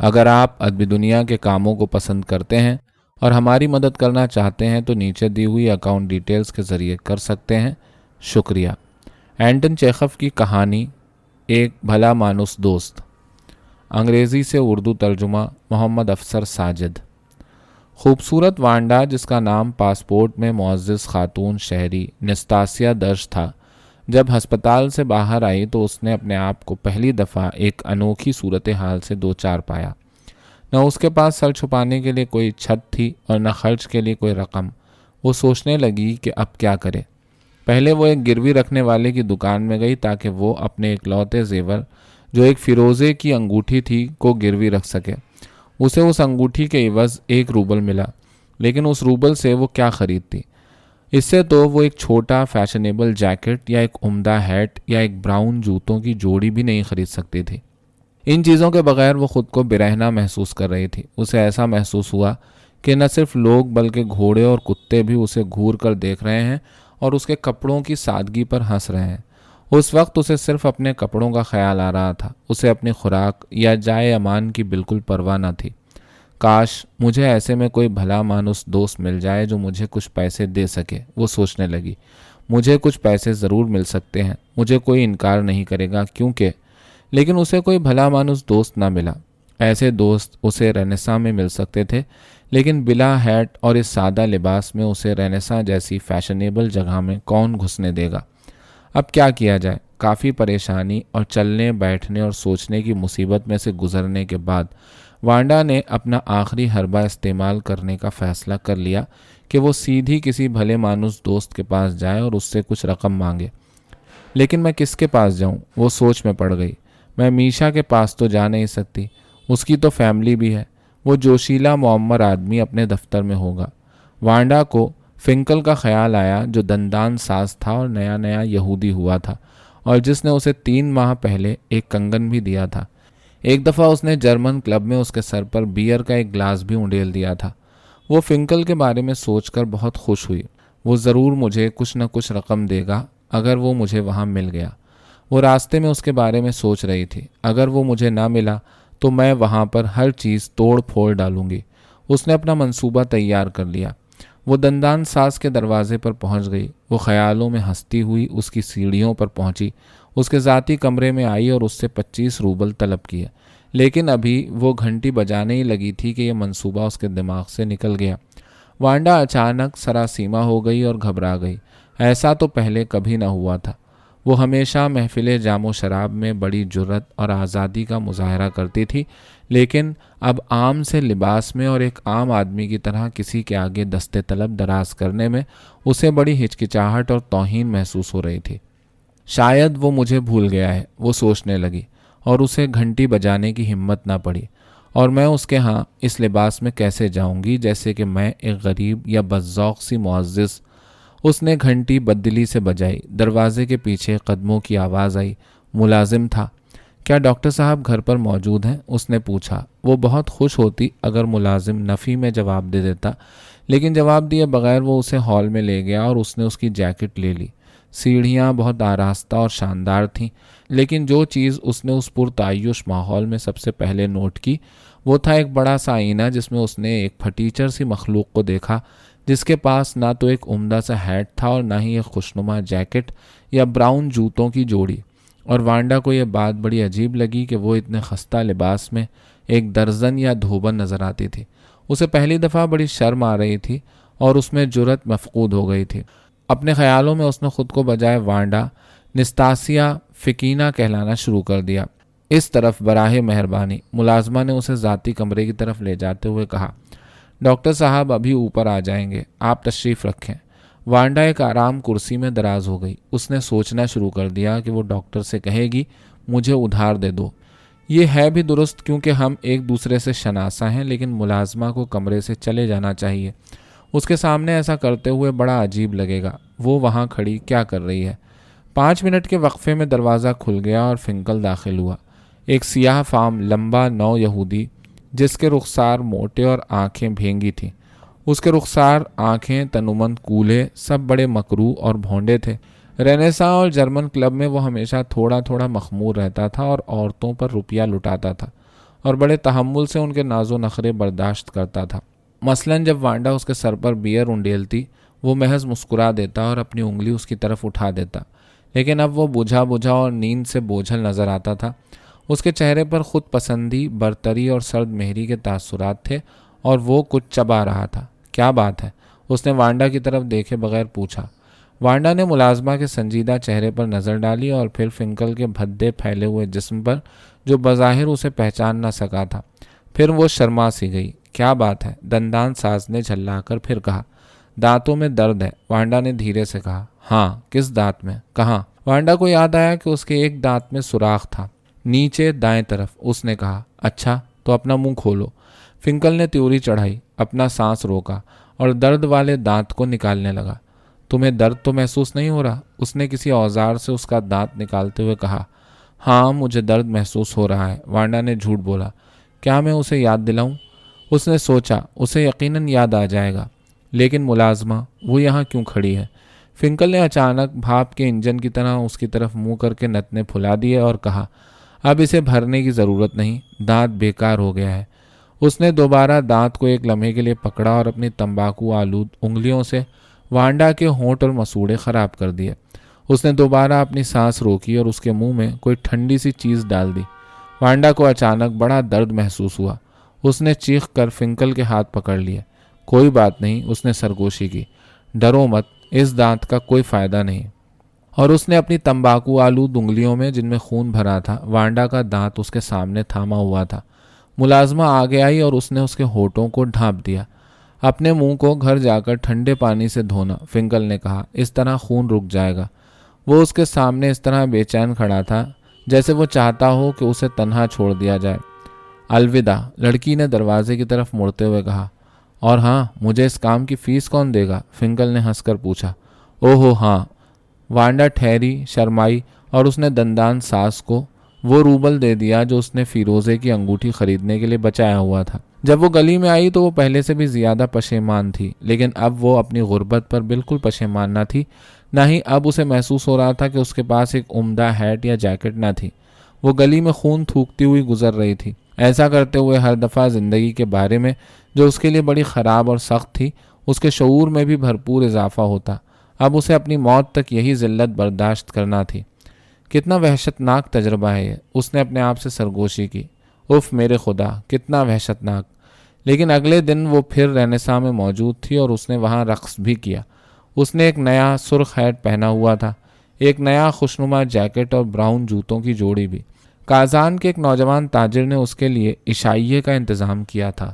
اگر آپ ادبی دنیا کے کاموں کو پسند کرتے ہیں اور ہماری مدد کرنا چاہتے ہیں تو نیچے دی ہوئی اکاؤنٹ ڈیٹیلز کے ذریعے کر سکتے ہیں۔ شکریہ۔ اینٹن چیخف کی کہانی ایک بھلا مانوس دوست، انگریزی سے اردو ترجمہ محمد افسر ساجد۔ خوبصورت وانڈا، جس کا نام پاسپورٹ میں معزز خاتون شہری نستاسیا درج تھا، جب ہسپتال سے باہر آئی تو اس نے اپنے آپ کو پہلی دفعہ ایک انوکھی صورتحال سے دوچار پایا۔ نہ اس کے پاس سر چھپانے کے لیے کوئی چھت تھی اور نہ خرچ کے لیے کوئی رقم۔ وہ سوچنے لگی کہ اب کیا کرے۔ پہلے وہ ایک گروی رکھنے والے کی دکان میں گئی تاکہ وہ اپنے اکلوتے زیور، جو ایک فیروزے کی انگوٹھی تھی، کو گروی رکھ سکے۔ اسے اس انگوٹھی کے عوض 1 روبل ملا، لیکن اس روبل سے وہ کیا خریدتی؟ اس سے تو وہ ایک چھوٹا فیشنیبل جیکٹ یا ایک عمدہ ہیٹ یا ایک براؤن جوتوں کی جوڑی بھی نہیں خرید سکتی تھی۔ ان چیزوں کے بغیر وہ خود کو برہنہ محسوس کر رہی تھی۔ اسے ایسا محسوس ہوا کہ نہ صرف لوگ بلکہ گھوڑے اور کتے بھی اسے گھور کر دیکھ رہے ہیں اور اس کے کپڑوں کی سادگی پر ہنس رہے ہیں۔ اس وقت اسے صرف اپنے کپڑوں کا خیال آ رہا تھا۔ اسے اپنی خوراک یا جائے امان کی بالکل پرواہ نہ تھی۔ کاش مجھے ایسے میں کوئی بھلا مانوس دوست مل جائے جو مجھے کچھ پیسے دے سکے، وہ سوچنے لگی۔ مجھے کچھ پیسے ضرور مل سکتے ہیں، مجھے کوئی انکار نہیں کرے گا کیونکہ… لیکن اسے کوئی بھلا مانوس دوست نہ ملا۔ ایسے دوست اسے رینیساں میں مل سکتے تھے، لیکن بلا ہیٹ اور اس سادہ لباس میں اسے رینیساں جیسی فیشنیبل جگہ میں کون گھسنے دے گا؟ اب کیا کیا جائے؟ کافی پریشانی اور چلنے بیٹھنے اور سوچنے کی مصیبت میں سے گزرنے کے بعد وانڈا نے اپنا آخری حربہ استعمال کرنے کا فیصلہ کر لیا کہ وہ سیدھی کسی بھلے مانوس دوست کے پاس جائے اور اس سے کچھ رقم مانگے۔ لیکن میں کس کے پاس جاؤں؟ وہ سوچ میں پڑ گئی۔ میں میشا کے پاس تو جا نہیں سکتی، اس کی تو فیملی بھی ہے۔ وہ جوشیلا معمر آدمی اپنے دفتر میں ہوگا۔ وانڈا کو فنکل کا خیال آیا، جو دندان ساز تھا اور نیا نیا یہودی ہوا تھا اور جس نے اسے 3 ماہ پہلے ایک کنگن بھی دیا تھا۔ ایک دفعہ اس نے جرمن کلب میں اس کے سر پر بیئر کا ایک گلاس بھی انڈیل دیا تھا۔ وہ فنکل کے بارے میں سوچ کر بہت خوش ہوئی۔ وہ ضرور مجھے کچھ نہ کچھ رقم دے گا اگر وہ مجھے وہاں مل گیا۔ وہ راستے میں اس کے بارے میں سوچ رہی تھی۔ اگر وہ مجھے نہ ملا تو میں وہاں پر ہر چیز توڑ پھوڑ ڈالوں گی۔ اس نے اپنا منصوبہ تیار کر لیا۔ وہ دندان ساز کے دروازے پر پہنچ گئی۔ وہ خیالوں میں ہنستی ہوئی اس کی سیڑھیوں پر پہنچی، اس کے ذاتی کمرے میں آئی اور اس سے 25 روبل طلب کیے۔ لیکن ابھی وہ گھنٹی بجانے ہی لگی تھی کہ یہ منصوبہ اس کے دماغ سے نکل گیا۔ وانڈا اچانک سراسیمہ ہو گئی اور گھبرا گئی۔ ایسا تو پہلے کبھی نہ ہوا تھا۔ وہ ہمیشہ محفل جام و شراب میں بڑی جرأت اور آزادی کا مظاہرہ کرتی تھی، لیکن اب عام سے لباس میں اور ایک عام آدمی کی طرح کسی کے آگے دستے طلب دراز کرنے میں اسے بڑی ہچکچاہٹ اور توہین محسوس ہو رہی تھی۔ شاید وہ مجھے بھول گیا ہے، وہ سوچنے لگی، اور اسے گھنٹی بجانے کی ہمت نہ پڑی۔ اور میں اس کے ہاں اس لباس میں کیسے جاؤں گی جیسے کہ میں ایک غریب یا بدذوق سی معزز۔ اس نے گھنٹی بددلی سے بجائی۔ دروازے کے پیچھے قدموں کی آواز آئی۔ ملازم تھا۔ کیا ڈاکٹر صاحب گھر پر موجود ہیں؟ اس نے پوچھا۔ وہ بہت خوش ہوتی اگر ملازم نفی میں جواب دے دیتا، لیکن جواب دیے بغیر وہ اسے ہال میں لے گیا اور اس نے اس کی جیکٹ لے لی۔ سیڑھیاں بہت آراستہ اور شاندار تھیں، لیکن جو چیز اس نے اس پرتعیش ماحول میں سب سے پہلے نوٹ کی وہ تھا ایک بڑا سا آئینہ جس میں اس نے ایک پھٹیچر سی مخلوق کو دیکھا، جس کے پاس نہ تو ایک عمدہ سا ہیٹ تھا اور نہ ہی ایک خوشنما جیکٹ یا براؤن جوتوں کی جوڑی۔ اور وانڈا کو یہ بات بڑی عجیب لگی کہ وہ اتنے خستہ لباس میں ایک درزن یا دھوبن نظر آتی تھی۔ اسے پہلی دفعہ بڑی شرم آ رہی تھی اور اس میں جرأت مفقود ہو گئی تھی۔ اپنے خیالوں میں اس نے خود کو بجائے وانڈا نستاسیا فکینا کہلانا شروع کر دیا۔ اس طرف براہ مہربانی، ملازمہ نے اسے ذاتی کمرے کی طرف لے جاتے ہوئے کہا۔ ڈاکٹر صاحب ابھی اوپر آ جائیں گے، آپ تشریف رکھیں۔ وانڈا ایک آرام کرسی میں دراز ہو گئی۔ اس نے سوچنا شروع کر دیا کہ وہ ڈاکٹر سے کہے گی مجھے ادھار دے دو۔ یہ ہے بھی درست کیونکہ ہم ایک دوسرے سے شناسا ہیں، لیکن ملازمہ کو کمرے سے چلے جانا چاہیے۔ اس کے سامنے ایسا کرتے ہوئے بڑا عجیب لگے گا۔ وہ وہاں کھڑی کیا کر رہی ہے؟ 5 منٹ کے وقفے میں دروازہ کھل گیا اور فنکل داخل ہوا۔ ایک سیاہ فام لمبا نو یہودی جس کے رخسار موٹے اور آنکھیں بھینگی تھیں۔ اس کے رخسار، آنکھیں، تنومند کولے سب بڑے مکروہ اور بھونڈے تھے۔ رینیساں اور جرمن کلب میں وہ ہمیشہ تھوڑا تھوڑا مخمور رہتا تھا اور عورتوں پر روپیہ لٹاتا تھا، اور بڑے تحمل سے ان کے ناز و نخرے برداشت کرتا تھا۔ مثلاً جب وانڈا اس کے سر پر بیئر انڈیلتی، وہ محض مسکرا دیتا اور اپنی انگلی اس کی طرف اٹھا دیتا، لیکن اب وہ بجھا بجھا اور نیند سے بوجھل نظر آتا تھا۔ اس کے چہرے پر خود پسندی، برتری اور سرد مہری کے تاثرات تھے اور وہ کچھ چبا رہا تھا۔ کیا بات ہے؟ اس نے وانڈا کی طرف دیکھے بغیر پوچھا۔ وانڈا نے ملازمہ کے سنجیدہ چہرے پر نظر ڈالی اور پھر فنکل کے بھدے پھیلے ہوئے جسم پر، جو بظاہر اسے پہچان نہ سکا تھا۔ پھر وہ شرما سی گئی۔ کیا بات ہے؟ دندان ساز نے جھلا کر پھر کہا۔ دانتوں میں درد ہے، وانڈا نے دھیرے سے کہا۔ ہاں، کس دانت میں؟ کہاں؟ وانڈا کو یاد آیا کہ اس کے ایک دانت میں سوراخ تھا، نیچے دائیں طرف۔ اس نے کہا، اچھا تو اپنا منہ کھولو۔ فنکل نے تیوری چڑھائی، اپنا سانس روکا اور درد والے دانت کو نکالنے لگا۔ تمہیں درد تو محسوس نہیں ہو رہا؟ اس نے کسی اوزار سے اس کا دانت نکالتے ہوئے کہا۔ ہاں، مجھے درد محسوس ہو رہا ہے، وانڈا نے جھوٹ بولا۔ کیا میں اسے یاد دلاؤں؟ اس نے سوچا، اسے یقیناً یاد آ جائے گا، لیکن ملازمہ وہ یہاں کیوں کھڑی ہے؟ فنکل نے اچانک بھاپ کے انجن کی طرح اس کی طرف منہ کر کے نتنے پھلا دیے اور کہا، اب اسے بھرنے کی ضرورت نہیں، دانت بیکار ہو گیا ہے۔ اس نے دوبارہ دانت کو ایک لمحے کے لیے پکڑا اور اپنی تمباکو آلود انگلیوں سے وانڈا کے ہونٹ اور مسوڑے خراب کر دیے۔ اس نے دوبارہ اپنی سانس روکی اور اس کے منہ میں کوئی ٹھنڈی سی چیز ڈال دی۔ وانڈا کو اچانک بڑا درد محسوس ہوا۔ اس نے چیخ کر فنکل کے ہاتھ پکڑ لیے۔ کوئی بات نہیں، اس نے سرگوشی کی، ڈرو مت، اس دانت کا کوئی فائدہ نہیں۔ اور اس نے اپنی تمباکو آلود انگلیوں میں، جن میں خون بھرا تھا، وانڈا کا دانت اس کے سامنے تھاما ہوا تھا۔ ملازمہ آگے آئی اور اس نے اس کے ہونٹوں کو ڈھانپ دیا۔ اپنے منہ کو گھر جا کر ٹھنڈے پانی سے دھونا، فنکل نے کہا، اس طرح خون رک جائے گا۔ وہ اس کے سامنے اس طرح بے چین کھڑا تھا جیسے وہ چاہتا ہو کہ اسے تنہا چھوڑ دیا جائے۔ الوداع، لڑکی نے دروازے کی طرف مڑتے ہوئے کہا۔ اور ہاں، مجھے اس کام کی فیس کون دے گا؟ فنکل نے ہنس کر پوچھا۔ اوہو ہاں۔ وانڈا ٹھہری، شرمائی اور اس نے دندان ساز کو وہ روبل دے دیا جو اس نے فیروزے کی انگوٹھی خریدنے کے لیے بچایا ہوا تھا۔ جب وہ گلی میں آئی تو وہ پہلے سے بھی زیادہ پشیمان تھی، لیکن اب وہ اپنی غربت پر بالکل پشیمان نہ تھی، نہ ہی اب اسے محسوس ہو رہا تھا کہ اس کے پاس ایک عمدہ ہیٹ یا جیکٹ نہ تھی۔ وہ گلی میں خون تھوکتی ہوئی گزر رہی تھی۔ ایسا کرتے ہوئے ہر دفعہ زندگی کے بارے میں، جو اس کے لیے بڑی خراب اور سخت تھی، اس کے شعور میں بھی بھرپور اضافہ ہوتا۔ اب اسے اپنی موت تک یہی ذلت برداشت کرنا تھی۔ کتنا وحشتناک تجربہ ہے یہ، اس نے اپنے آپ سے سرگوشی کی۔ اف میرے خدا، کتنا وحشتناک۔ لیکن اگلے دن وہ پھر رینیسا میں موجود تھی اور اس نے وہاں رقص بھی کیا۔ اس نے ایک نیا سرخ ہیٹ پہنا ہوا تھا، ایک نیا خوشنما جیکٹ اور براؤن جوتوں کی جوڑی بھی۔ کازان کے ایک نوجوان تاجر نے اس کے لیے عشائیے کا انتظام کیا تھا۔